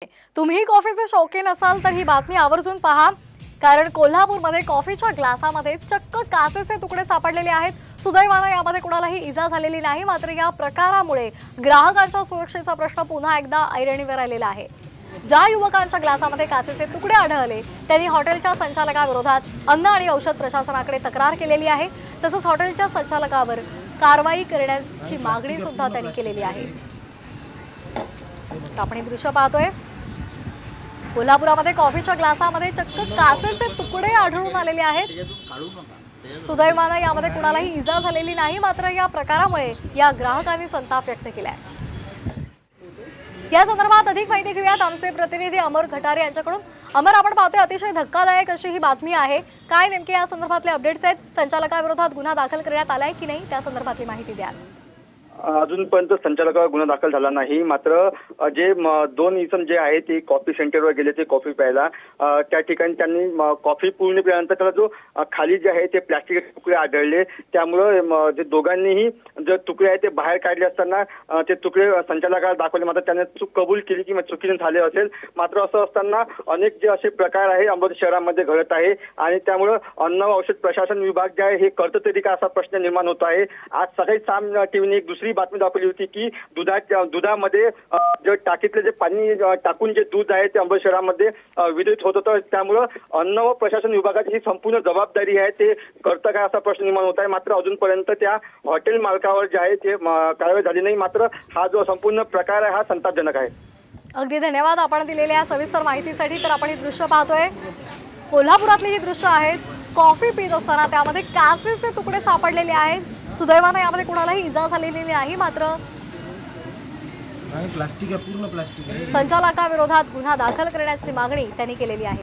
तुम्ही कॉफीचे शौकीन असाल तर ही बातमी आवर्जून पहा, कारण कोल्हापूरमध्ये कॉफीच्या ग्लासामध्ये चक्क काचेचे तुकडे सापडलेले आहेत। सुदैवाने यामध्ये कुणालाही इजा झालेली नाही, मात्र या प्रकारामुळे ग्राहकांच्या सुरक्षेचा प्रश्न पुन्हा एकदा ऐरणीवर आलेला आहे। ज्या युवकांच्या ग्लासामध्ये काचेचे तुकडे आढळले त्यांनी हॉटेलच्या संचालकाविरोधात अन्न आणि औषध प्रशासनाकडे तक्रार केलेली आहे। तसंच हॉटेलच्या संचालकावर कारवाई करण्याची मागणी सुद्धा त्यांनी केलेली आहे। आपण हे दृश्य पाहतोय, कोल्हापुरामध्ये कॉफीच्या ग्लासामध्ये चक्क काचेचे तुकडे आढळून आलेले आहेत। सुदैवाने यामध्ये कुणालाही इजा झालेली नाही, मात्र या प्रकारामुळे या ग्राहकांनी संताप व्यक्त केलाय। या संदर्भात अधिक माहिती घेऊयात आमचे प्रतिनिधी अमर घटारे यांच्याकडून। अमर, आपण पाहतोय अतिशय धक्कादायक अशी ही बातमी आहे, काय नेमके या संदर्भातले अपडेट्स आहेत? संचालकाविरोधात गुन्हा दाखल करण्यात आलाय की नाही, त्या संदर्भातली माहिती द्या। अजूनपर्यंत संचालकावर गुन्हा दाखल झाला नाही, मात्र जे दोन इसम जे आहे ते कॉफी सेंटरवर गेले ते कॉफी प्यायला। त्या ठिकाणी त्यांनी कॉफी पूर्ण पिल्यानंतर त्याला जो खाली जे आहे ते प्लास्टिकचे तुकडे आढळले, त्यामुळे जे दोघांनीही जे तुकडे आहेत ते बाहेर काढले असताना ते तुकडे संचालकाला दाखवले, मात्र त्याने चूक कबूल केली की चुकीने झाले असेल। मात्र असं असताना अनेक जे असे प्रकार आहे अमरावती शहरामध्ये घडत आहे आणि त्यामुळे अन्न व औषध प्रशासन विभाग जे आहे हे करतं तरी का असा प्रश्न निर्माण होत आहे। आज सकाळी साम टीव्हीने एक दुसरी बातमी दाखवली होती की दुधामध्ये जे टाकीतले जे पाणी टाकून जे दूध आहे ते अंबड शहरामध्ये वितरित होत होतं, त्यामुळे अन्न व प्रशासन विभागाची ही संपूर्ण जबाबदारी आहे ते करतं काय असा प्रश्न निर्माण होत आहे। मात्र अजूनपर्यंत त्या हॉटेल मालकावर जे आहे ते कारवाई झाली नाही, मात्र हा जो संपूर्ण प्रकार आहे हा संतापजनक आहे। अगदी धन्यवाद आपण दिलेल्या सविस्तर माहितीसाठी। तर आपण हे दृश्य पाहतोय, कोल्हापुरातली ही दृश्य आहेत, कॉफी पीत असताना त्यामध्ये काचेचे तुकडे सापडलेले आहेत। सुदैवाने यामध्ये कुणालाही इजा झालेली नाही, मात्र प्लास्टिक आहे, पूर्ण प्लास्टिक आहे। संचालकाविरोधात गुन्हा दाखल करण्याची मागणी त्यांनी केलेली आहे।